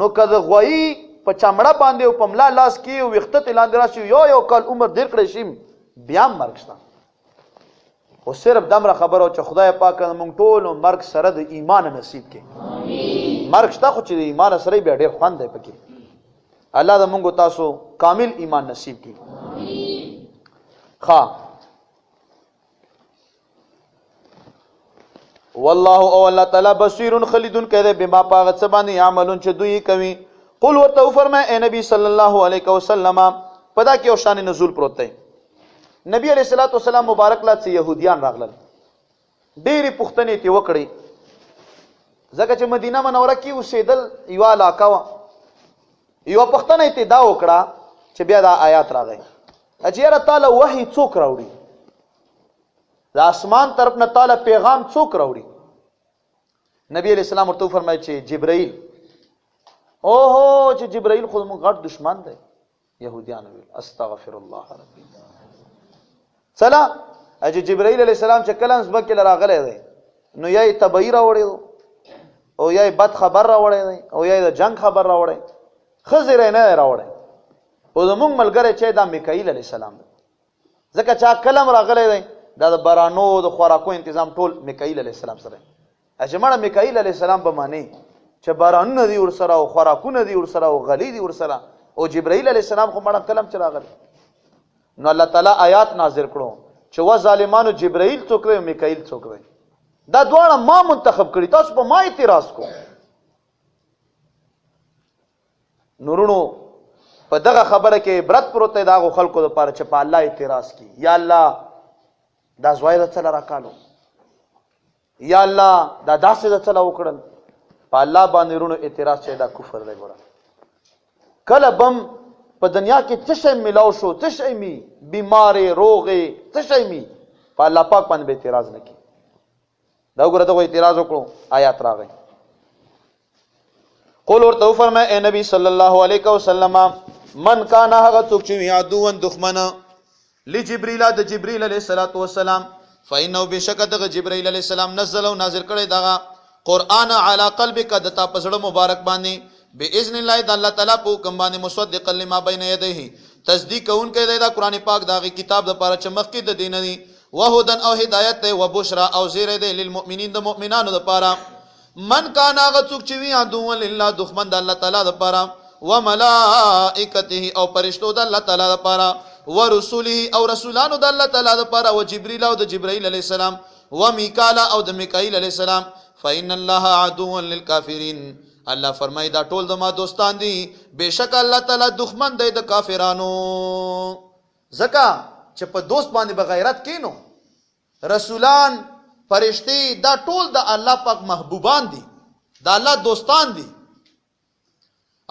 نو کله غوی په چمړه باندې او په ملا لاس کې وخت ته لاندې راشي یو کال عمر ډیر کړی شي بیا مرګستا او صرف دمره خبرو چې خدای پاک مونږ ټول مرګ سره د ایمان نصیب کړي امين مرګ شته خو چې د ایمان سره به ډیر خوند دی پکې الله دې مونږ تاسو کامل ایمان نصیب کړي امين ها والله او الله تعالی بصیر خلیدون کده بما پاغت سبانی عملون چې دوی کوي قل ورته فرمای اے نبی صلی الله علیه وسلم پدا کې او شان نزول پروت دی نبی علیہ الصلوۃ والسلام مبارک لا چې يهوديان راغلل ډېری پښتنې تی وکړي ځکه چې مدینه منوره کې اوسېدل یو علاقه وا یو پښتنې تی دا وکړه چې بیا دا آیات راغی اجیره تعالی وحی څوک راوړي د اسمان طرف نه تعالی پیغام څوک راوړي نبی علیہ السلام ورته فرمایي چې جبرائیل اوه چې جبرائیل خود مو غټ دشمن دی يهوديان ویل استغفر الله ربي سلا اجه جبرائیل علیہ السلام چې کله زبکه راغله دی نو یې تبعی راوړی او یا بد خبر راوړی دی او یا د جنگ خبر راوړی، ښځې نه دی راوړی. او زمونږ ملګری چې دا میکائیل علیه السلام دی، ځکه چا کلم راغلی دی دا د برانو د خوراکو انتظام ټول میکائیل علیه السلام سره. چې مړه میکائیل علیه السلام به معنی چې بارانونه دي ورسره او خوراکونه دي ورسره او غلی دي ورسره، او جبرائیل علیه السلام خو مړه کلم چې راغلی. نو الله تعالی آیات نازل کړو چې و ظالمانو جبرائیل څوک دی او میکائیل څوک دی، دا دواړه ما منتخب کړي، تاسو په ما اعتراض کو. نورونو په دغه خبره کې عبرت پروت دی د هغو خلکو دپاره چې په الله اعتراض کړي. یا الله دا زوی د څه له راکالو، یا الله دا داسې د څه له وکړل. په الله باندې ورونو اعتراض چې دا کفر دی. ګوره کله بم په دنیا کې څه شی ملاو شو، څه شی می بیمارې روغې څه شی می، په الله پاک باندې به اعتراض نه کړي. دا وګوره دغه اعتراض وکړو، آیات راغی. قول ورته وفرمایه اے نبی صلی الله علیه وسلم من کان هغه څوک چې وي عدوًا دښمنه لجبریل د جبریل علیه السلام فإنه بشک دغه جبرائیل علیه السلام نزل او نازل کړی دغه قرآن علی قلبک د تا پسړه مبارک باندې باذن الله د الله تعالی په حکم باندې مصدقا لما بین یدیه تصدیق کوونکی دی دا قرآن پاک دغه کتاب د پاره چې مخکې د دین دی وهدن او هدایت دی وبشرا او زیره دی للمؤمنین د مؤمنانو د پاره. من کان هغه څوک چې وي عدو لله دښمن د الله تعالی د پاره وملائکته او فرشتو د الله تعالی د پاره ورسوله او رسولانو د الله تعالی د پاره او جبرئیل او د جبرائیل علیه السلام و میکائیل او د میکائیل علیه السلام فإن الله عدو للکافرین الله فرمای دا ټول د ما دوستان دي، بشک الله تعالی دښمن دی د کافرانو. زکه چې په دوست باندې بغیرت کینو رسولان فرشتي دا ټول د الله پاک محبوبان دي، د الله دوستان دي.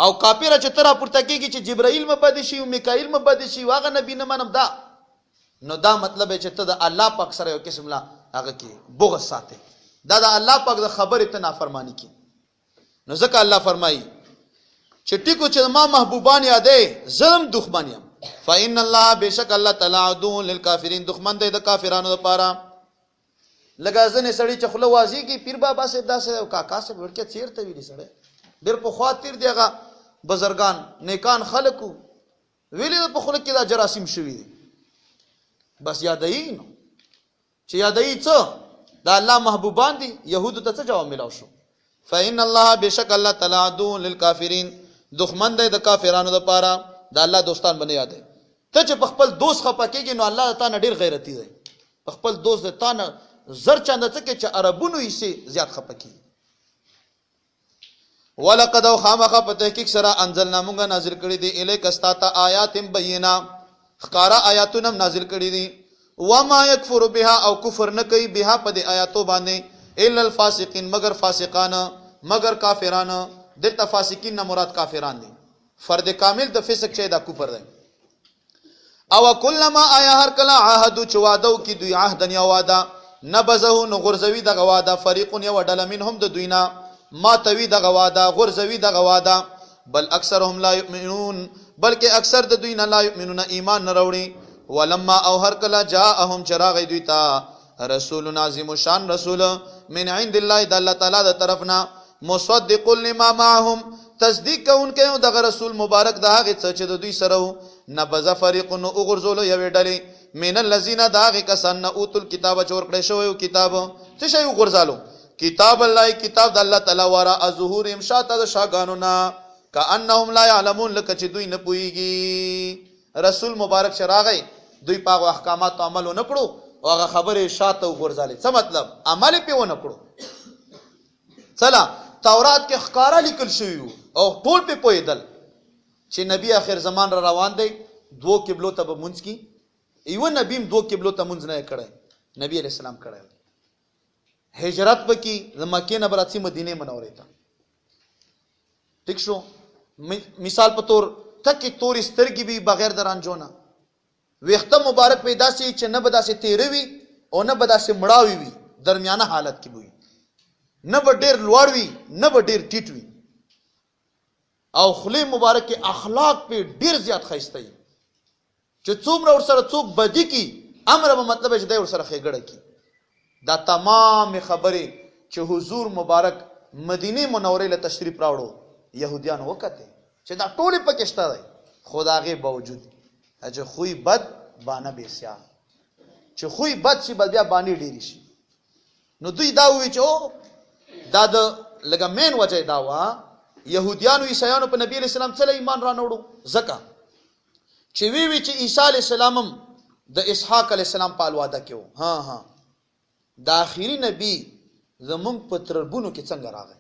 او کافر چې تر پورته کېږي چې جبرائیل مبد شي او میکائیل مبد شي واغه نبی نه منم دا، نو دا مطلب چې ته د الله پاک سره یو قسم لا هغه کې بغض ساتي، دا د الله پاک د خبره ته نافرمانی کی. نو ځکه الله فرمایي چې ټیکو چې ما محبوبان یادې ظلم دښمن یم. فإن الله بشک الله تعالی عدو للکافرین دښمن دی د کافرانو لپاره. لکه ځنې سړی چې خوله وازی کی پیر بابا صاحب داسې او کاکا صاحب ورکه چیرته ویلی سړی ډېر په خاطر دی هغه بزرگان نیکان خلکو ویلی په خوله کې دا جراثیم شوي دي، بس یادوي نو چې یادوي څه د الله محبوبان دي. یهودو ته څه جواب ملاو شو؟ فإن الله بشک الله تعالی عدو للکافرین دښمن دی د کافرانو لپاره، د الله دوستان باندې یادوي. ته چې په خپل دوست خپه کېږي نو الله تعالی ډېر غیرتی دی، په خپل دوست د تا نه زر چنده څه کې چې عربونو یې سي زیات خپه کېږي. ولقد او خامخ په تحقیق سره انزلنا مونږه نازل کړی دی الیک استاتا آیات بینه خکارا آیاتونه نازل کړی دي. وما یکفر بها او کفر نه کوي بها په دې آیاتو باندې الا الفاسقین مگر فاسقان مگر کافران. دلته فاسقین نه مراد کافران دي، فرد کامل د فسق چې دا کفر دی. او کلما آیا هر کله عهدو چې وعده کی دوی عهد یا وعده نبذه نو غرزوی دغه وعده فریق یو ډله منهم د دوینا ما توی دغه وعده غرزوی دغه وعده بل اکثرهم لا یؤمنون بلکې اکثر د دوی نه لا یؤمنون ایمان نه وروړي. ولما او هر کله جاءهم چراغ دوی ته رسول عظیم شان رسول من عند الله د الله تعالی د طرفنا مصدق لما معهم تصدیق کوونکی دغه رسول مبارک د هغه څه چې د دوی سره نبذ فریق نو غرزول یو ډلې من الذين داغ کسن اوتل کتاب چور کړی شو کتاب څه شی غرزالو کتاب الله کتاب د الله تعالی ورا ظهور امشات د شاګانونا کانهم لا يعلمون لکه چې دوی نه پويږي. رسول مبارک شراغی دوی پاغو احکامات عمل نه کړو او هغه خبره شاته غرزالې. څه مطلب؟ عمل په ونه کړو. چلا تورات کې ښکارا لیکل شوی او ټول په پویدل چې نبی اخر زمان را روان دی دوه قبلو ته به مونږ کی ایو نبی دوه قبلو ته مونږ نه کړی، نبی علیہ السلام کړی. هجرت وکي د مکې نه براتي مدینه منورې ته. ٹھیک شو؟ مثال په تور تکي تور سترګي به بغیر درانجونه ویخته مبارک پیدا سي چې نه بداسه تیروي او نه بداسه مړاوي وي، درمیانه حالت کې وي، نه به ډیر لوړ وي نه به ډیر ټیټ وي، او خلی مبارک کې اخلاق په ډیر زیات خیسته وي چې څومره ور سره څوک بدی کی امر به مطلب چې د ور سره خېګړه کی. دا تمام خبره چې حضور مبارک مدینه منورې له تشریف راوړو يهوديان وکته چې دا ټول پکې شته دی خداغه باوجود چې خوې بد باندې بيسیا چې خوې بد شي بیا باندې ډېری شي نو دوی دا وی چې دا د لګا مین وجه دا وا يهوديانو عیسایانو په نبی عليه السلام څخه ایمان را نوړو زکه چې وی چې عیسی علیه السلام د اسحاق علیه السلام په الواده کې ها دا اخیری نبی زمون په تربونو کې څنګه راغی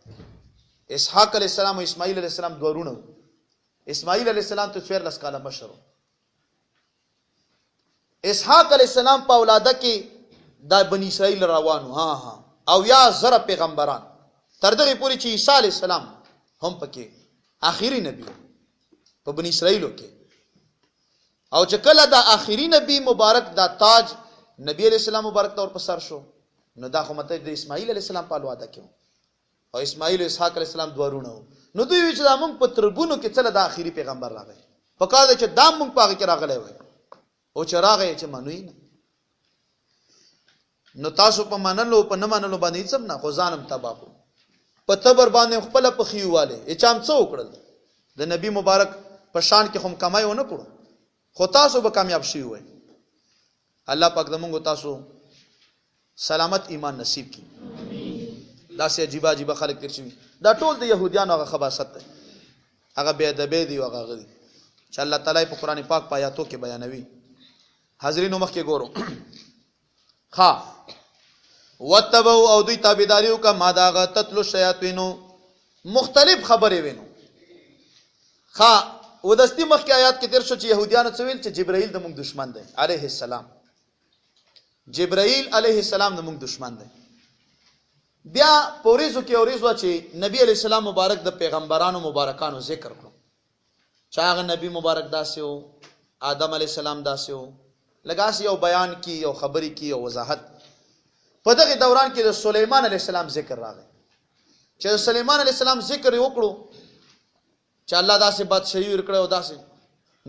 اسحاق علیه السلام او اسماعیل علیه السلام دوه ورونه اسماعیل علیه السلام ته 14 کاله مشر اسحاق علیه السلام په اولاده کې دا بنی اسرائیل روانو ها او یا زره پیغمبران تر دغه پورې چې عیسی علیه السلام هم پکې اخیری نبی په بنی اسرائیلو کې او چې کله دا اخیری نبی مبارک دا تاج نبی علیہ السلام مبارک تور په سر شو نو دا خو مته د اسماعیل علیہ السلام په الواده کې او اسماعیل او اسحاق علیہ السلام دوارونه نو دوی چې دا موږ په تربونو کې څل دا اخیری پیغمبر راغی په کار چې دا موږ پاګه کې راغلی وای او چې راغی چې منوي نو تاسو په منلو په نه منلو باندې څم نه خو ځانم تباکو په تبر باندې خپل په خيواله اچام څو وکړل د نبی مبارک په شان کې هم کمای ونه کړو خو تاسو به کامیاب شي وای الله پاک زموږ تاسو سلامت ایمان نصیب کړي دا سه عجیب خلک تیر شي دا ټول د يهوديانو هغه خباثت ده هغه بے ادبی دی هغه غلي چې الله تعالی په قران پاک په آیاتو کې بیانوي حاضرینو مخ کې ګورو ها وتبو او دوی تابعداریو کا ماداغه تتلو شیاطینو مختلف خبرې وینو ها ودستی مخ کې آیات کې تیر شو چې يهوديانو څویل چې جبرائیل د موږ دشمن دی عليه السلام جبرائیل علیه السلام د موږ دشمن دی بیا پوریزو کې اوریزو چې نبی علیہ السلام مبارک د پیغمبرانو مبارکانو ذکر کړو چاغه نبی مبارک داسې او آدم علیہ السلام داسې او لګاس یو بیان کی یو خبري کی یو وضاحت په دغه دوران کې د سليمان علیہ السلام ذکر راغی چې سليمان علیہ السلام ذکر وکړو چې الله داسې بادشاہي ورکړو داسې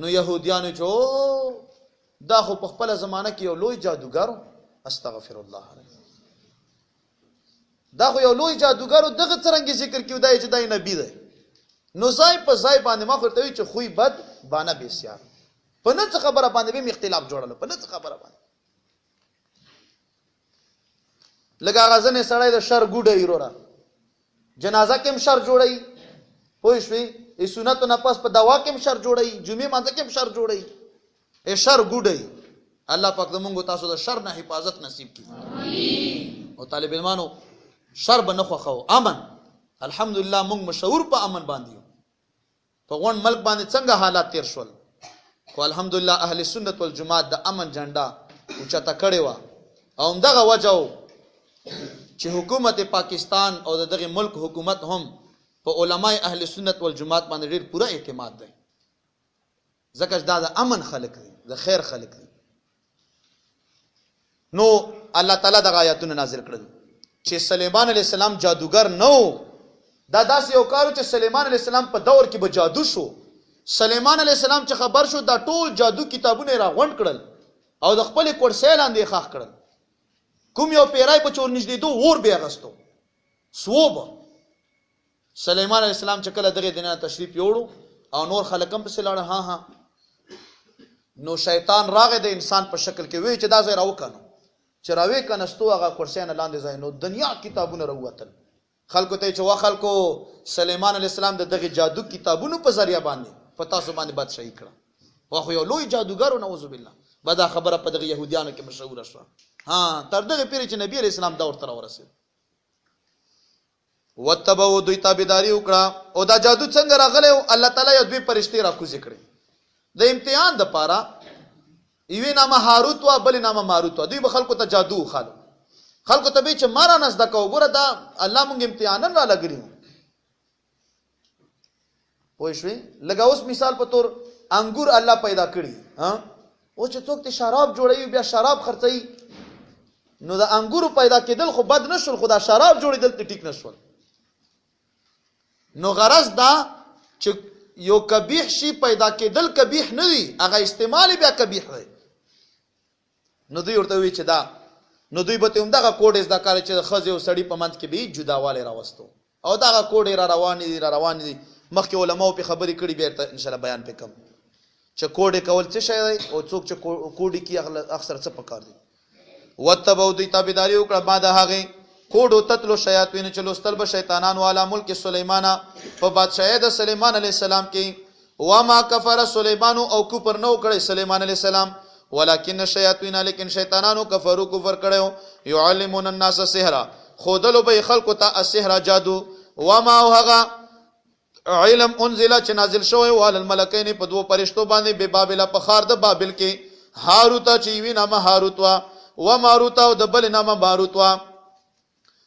نو يهوديانو چې دا خو په خپل زمانہ کې یو لوی جادوګر استغفر الله دا خو یو لوی جادوګر دغه څنګه ذکر کیو دای چې دای نبی دی نو ځای په ځای باندې ما خورته وی چې خوې بد باندې بيسیا په نه څه خبره باندې به اختلاف جوړل په نه څه خبره باندې لګا غزنه سړی د شر ګوډه ایرورا جنازه کې شر جوړی پوه شئ ای سنت نه پس په دوا کې شر جوړی جمعه مانځ کې شر جوړی ای شر ګوډی الله پاک زموږ تاسو د شر نه حفاظت نصیب کړي امين او طالب علمانو شر بنه خو امن الحمدلله موږ مشهور په امن باندې په غون ملک باندې څنګه حالات تیر شول خو الحمدلله اهل سنت والجماعت د امن جنډا او چاته کړي وا او دغه وجو چې حکومت پاکستان او دغه ملک حکومت هم په علماء اهل سنت والجماعت باندې ډیر پورا اعتماد دی ځکه دا د امن خلق دی د خیر خلق دی نو الله تعالی د آیاتونه نازل کړل چې سليمان علیہ السلام جادوګر نو دا داسې یو کارو چې سليمان علیہ السلام په دور کې به جادو شو سليمان علیہ السلام چې خبر شو دا ټول جادو کتابونه را غونډ کړل او د خپل کورسې لاندې ښخ کړل کوم یو پیرای په چور نږدې دوه اور بیا غستو سوب سليمان علیہ السلام چې کله دغه دنیا تشریف یوړو او نور خلکم په سلاړه ها نو شیطان راغی د انسان په شکل کې وی چې دا ځای راو کنه چې راوي کنهستو هغه کورسین لاندې ځای نو دنیا کتابونه راوتل خلکو ته چې وا خلکو سليمان علیہ السلام دغه جادو کتابونو په ذریعہ باندې پتا سو باندې بادشاہي کړه واخو یو لوی جادوګر نعوذ بالله بدا خبره په دغه يهوديانو کې مشهور شوه ها تر دغه پیر چې نبی علیہ السلام دور تر ورسید وتبو دوی تابعداري وکړه او دا جادو څنګه راغله الله تعالی یو دوی فرشتي راکوزي کړي د امتحان د پاره ایوی نامه هاروت وا بل نامه ماروت وا دوی به خلکو ته جادو خالو خلکو ته به چې مارا نس دکو ګوره دا الله مونږ امتحانن را لګري پوه شئ لکه اوس مثال په تور انګور الله پیدا کړی ها او چې څوک ته شراب جوړوي بیا شراب خرڅي نو دا انګورو پیدا کېدل خو بد نشول خدا شراب جوړېدل ته ټیک نشول نو غرض دا چې یو قبیح شی پیدا کېدل قبیح نه وي هغه استعمال بیا قبیح دی نو دوی ورته وی چې دا نو دوی به ته هم دغه کوډ از دا کار چې خزه او سړی په منځ کې به جداواله راوستو او دا کوډ را روان دي مخکې علماو په خبرې کړي بیا ته ان شاء الله بیان پکم چې کوډ کول څه شي دی او څوک چې کوډ کی اکثر څه پکار دي وتبو دی تابعداري وکړه بعد هغه کوډ تتلو شیاطین چې لوستل به شیطانان والا ملک سليمان په بادشاہي د سليمان عليه السلام کې وما كفر سليمان او کفر نو کړي سليمان عليه السلام ولكن الشياطين لیکن شیطانانو کفرو کفر کړو يعلمون الناس السحر خودلو به خلق ته السحر جادو وما هغه علم انزل چې نازل شوی وال الملکین په دوه فرشتو باندې به بابل په خار د بابل کې هاروت چې وی نامه هاروت و ماروت او د بل نامه ماروت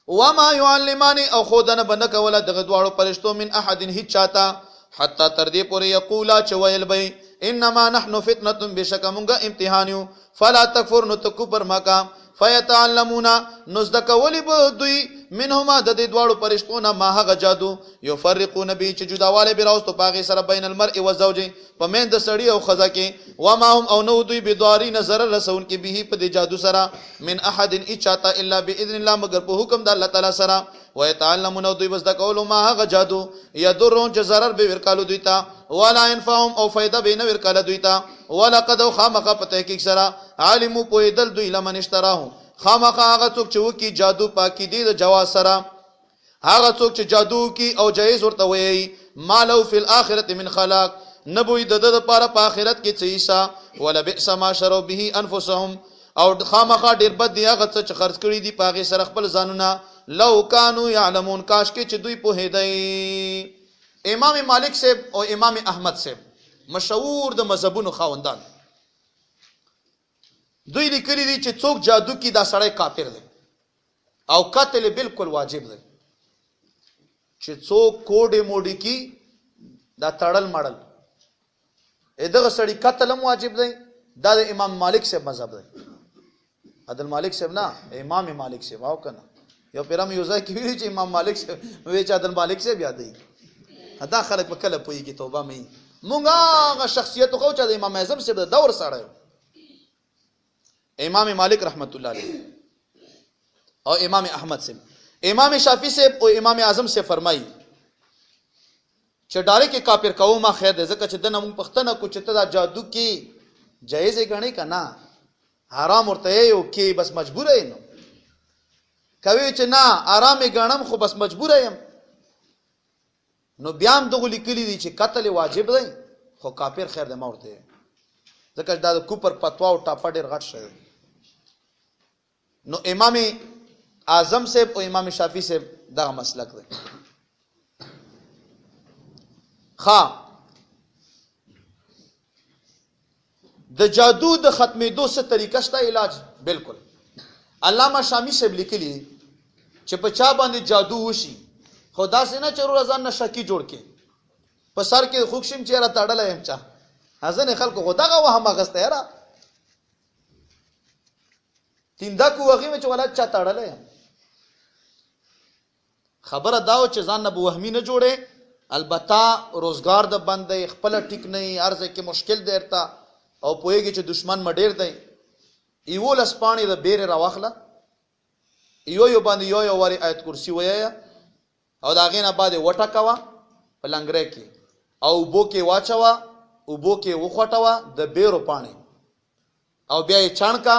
وما يعلمان او خودنه بنک ولا دغه دواړو فرشتو من احد هیڅ چاته حتی تر دې پورې یقولا چې ویل به انما نحن فتنه بشک مونږه امتحانیو فلا تکفر نو تکبر مکا فیتعلمون نزدک ولی به دوی منهما د دې دواړو فرشتونه ما هغه جادو یفرقون به چې جداواله براوستو پاغي سره بین المرء والزوج پمن د سړی او خزه کې وما هم او نو دوی بدواری نظر رسون کې به په دې جادو سره من احد اچاتا الا باذن الله مگر په حکم د الله تعالی سره ويتعلمون دوی بس د کول ما هغه جادو یذرون چې zarar به ورکالو دوی ته ولا ينفعهم او فائدہ به نه ورکاله دوی ته ولقد خامخ په تحقیق سره عالمو پویدل دوی لمن اشتراهو خامخ هغه څوک چې وکي جادو پاکی دی د جواز سره هغه څوک چې جادو کی او جایز ورته وي مالو فی الاخرته من خلاق نبوی د لپاره په آخرت کې څه حصہ ولا بئس ما شروا به انفسهم او خامخ ډیر بد دی هغه څه چې خرج کړي دي پاغه سره خپل ځانونه لو کانوا یعلمون کاش کې چې دوی په هدی امام مالک صاحب او امام احمد صاحب مشهور د مذهبونو خاوندان دوی لیکلي دي چې څوک جادو کی دا سړی کافر دی او قتل بالکل واجب دی چې څوک کوډه موډی کی دا تړل مړل دغه سړی قتل هم واجب دی دا د امام مالک صاحب مذهب دی عدل مالک صاحب نه امام مالک صاحب او کنه یو پیرام یو ځای کې ویل چې امام مالک صاحب وی چې عدل مالک صاحب یاد دی ادا خلک په کله پويږي توبه مې مونږه شخصیت خو چې د امام اعظم صاحب د دور سره امام مالک رحمت الله علیه او امام احمد صاحب امام شافعی صاحب او امام اعظم سے فرمایي چې ډاره کې کافر کوو ما خیر دې ځکه چې دنه مونږ پښتنه کو چې دا جادو کې جایز غنی کنا حرام ورته یو کې بس مجبور یم کوي چې نه آرام غنم خو بس مجبور یم نو بیا هم دغه لیکلي دي چې قتل واجب دی خو کافر خیر دې مورته ځکه دا د کوپر فتوا او ټاپا ډیر غټ شوی نو امام اعظم صاحب او امام شافعی صاحب دا مسلک دی د جادو د ختمېدو څه طریقه شته علاج بالکل علامه شامی صاحب لیکلی چې په چا باندې جادو وشي خدا سينه چرور ځان نشکی جوړ کې په سر کې خوښم چیرې تاړل هم چا ازنه خلکو خداغه وهم غسته یاره تیندا کو وغه چې ولادت چا تاړل خبره داو چې ځان نه بوهمی نه جوړه البته روزګار د بندې خپل ټیک نه ارزه کې مشکل دیرتا او پوهیږي چې دشمن مډیر دی ایو لسپانی د بیر راوخله یو باندې یو وری آیت کرسی ویا او دا غینه بعد وټه کوا په لنګره کې او بو کې واچوا او بو کې وخټوا د بیرو پانی او بیا یې چانکا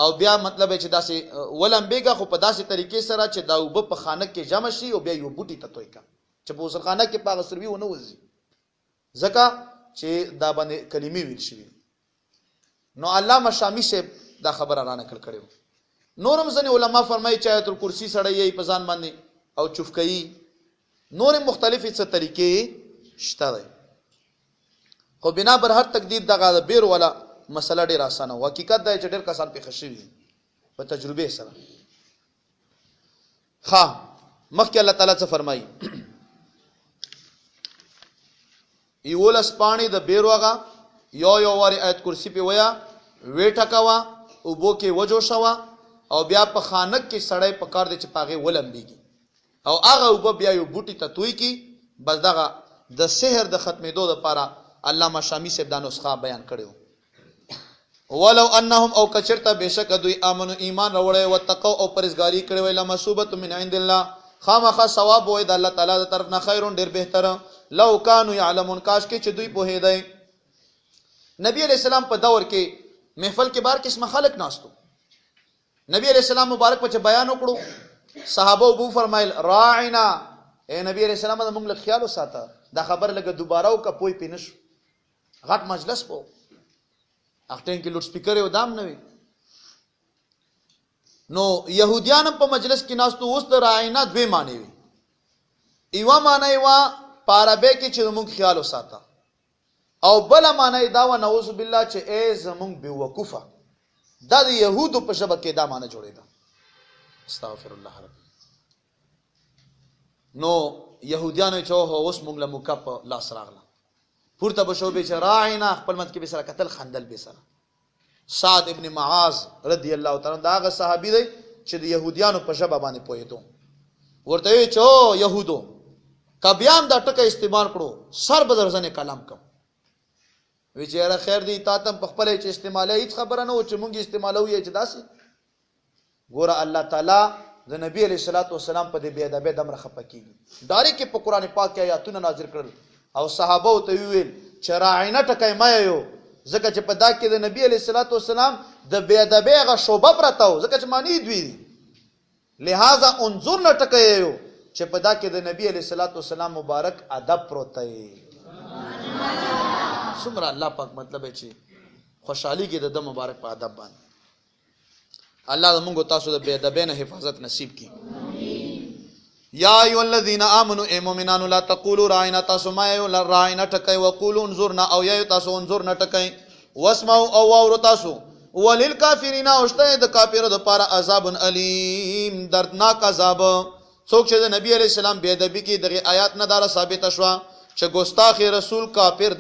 او بیا مطلب چې داسې ولمبېګه خو په داسې طریقې سره چې دا وب په خانه کې جمع شي او بیا یو بوټي ته توي کا چې په وسخانه کې پاغه سروي ونه وځي ځکه چې دا باندې کلمې ویل شي نو علامه شامی صاحب دا خبره را نقل کړو نورم ځنې علما فرمایي چې آیت الکرسی سره یې په ځان باندې او چفکئی نور مختلفې څه طریقې شته ده خو بنا بر هر تقدیر دغه بیر ولا مسله ډیر اسانه و حقیقت دا چې ډیر کسان په خشوي په تجربه سره مخکې الله تعالی څه فرمایي ایولس پانی د بیر وغه یو واری آیت کرسی په ویا ویټه کوا او بو کې وجو شوا او بیا په خانک کې سړی په کار دي چې پاغه ولمبيږي او هغه وب بیا یو بوټي ته توي کی بس دغه د سحر د ختمېدو لپاره علامه شامی صاحب دا نسخه بیان کړو ولو انهم او کچرتا بشک دوی امنو ایمان وروړي او تقوا او پرهیزګاری کړي ویله مسوبت من عند الله خامخا ثواب وای د الله تعالی د طرف نه خیرون ډیر بهتر لو کانوا یعلمون کاش کې چې دوی پوهیدای. نبی علیہ السلام په دور کې محفل کې بار قسمه خلق ناستو. نبی علیہ السلام مبارک په بیان وکړو صحابه ابو فرمایل راعنا اے نبی علیہ السلام د موږ له خیال وساته دا خبر لګه دوباره او کپوي پینش غټ مجلس په اخټین کې لوډ سپیکر یو دام نه وي نو يهوديان په مجلس کې ناستو. اوس د راعنا دوی معنی وي ایوا معنی وا پارابه کې چې موږ خیال وساته او بل معنی دا و نعوذ بالله چې ای زمون بے وقوفه دا د يهودو په شبکه کې دا معنی جوړیدا استغفر الله رب. نو يهوديانو چې اوس موږ له مکپ لاس راغله پورته بشو به چې راعنا خپل مت کې به سره قتل خندل به سره. سعد ابن معاذ رضی الله تعالی دا هغه صحابي دی چې د يهوديانو په شبکه باندې پوهیدو. ورته وی چې يهودو کبيام دا ټکه استعمال کړو سر بدرزنه کلام کم وی چې را خیر دی تا تم په خپل چې استعمالي هیڅ خبره نه و چې مونږ استعمالو یې چې داسې ګوره الله تعالی د نبی علیہ الصلوۃ والسلام په دې بے ادبه دمر خپکیږي. ډایرک په قران پاک کې آیاتونه نازل کړل او صحابه ته ویل چې راعینه ټکای ما یو ځکه چې په دا کې د نبی علیہ الصلوۃ والسلام د بے ادبه غ شوبه پرته و ځکه چې معنی دوی لہذا انظر نه ټکای یو چې په دا کې د نبی علیہ الصلوۃ والسلام مبارک ادب پروت دی. څومره الله پاک مطلب چې خوشحالي کې د مبارک په ادب باندې الله موږ تاسو د بے ادبۍ نه حفاظت نصیب کړي. یا ایو الذین آمنوا ای مؤمنانو لا تقولوا راعنا تاسو ما یو راعنا ټکای وقولوا انظرنا او یا تاسو انظرنا ټکای واسمعوا او واورو تاسو وللکافرین اوشته د کافرو د پاره عذاب الیم دردناک عذاب. څوک چې د نبی علیہ السلام بے ادبی کې دغه آیات نه دار ثابت شوه چې ګستاخ رسول کافر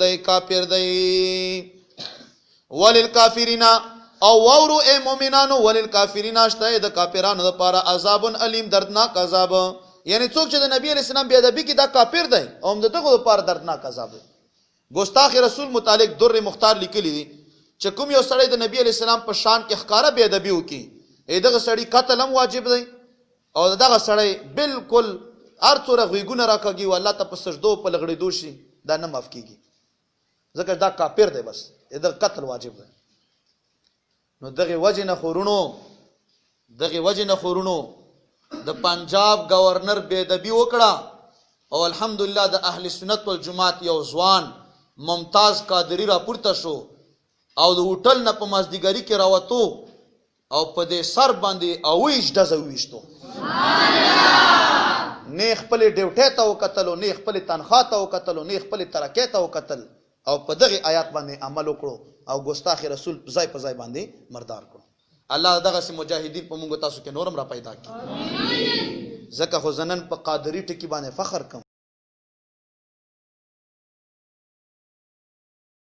دی. وللکافرین او واورو ای مؤمنانو وللکافرین اشته د کافرانو لپاره عذاب الیم دردناک عذاب. یعنی څوک چې د نبی علیہ السلام بے ادبی کې دا کافر دی او هم دغه لپاره دردناک عذاب دی. ګستاخ رسول متعلق در مختار لیکلی دی چې کوم یو سړی د نبی علیہ السلام په شان کې ښکارا بے ادبی وکي دغه سړی قتل هم واجب دی او دغه سړی بالکل هر څوره غویګونه راکاږي والله ته په سجدو په لغړې دوشي دا نه معاف کیږي ځکه دا کافر دی بس دا قتل واجب دی. نو دغه وجه نه خورونو د پنجاب گورنر بے ادبی وکړه او الحمدلله د اهل سنت والجماعت یو ځوان ممتاز قادری را پورته شو او د هوټل نه په مازدیګری کې راوتو او په دې سر باندې اویش دزه ویشتو نه خپل ډیوټه ته وکتل نه خپل تنخواه ته وکتل نه خپل ترکه ته وکتل او په دغه آیات باندې عمل وکړو او ګستاخ رسول ځای په ځای باندې مردار کړو. الله دغه سي مجاهدین په موږ تاسو کې نورم را پیدا کړي. ځکه خو زنن په قادری ټکی باندې فخر کوم.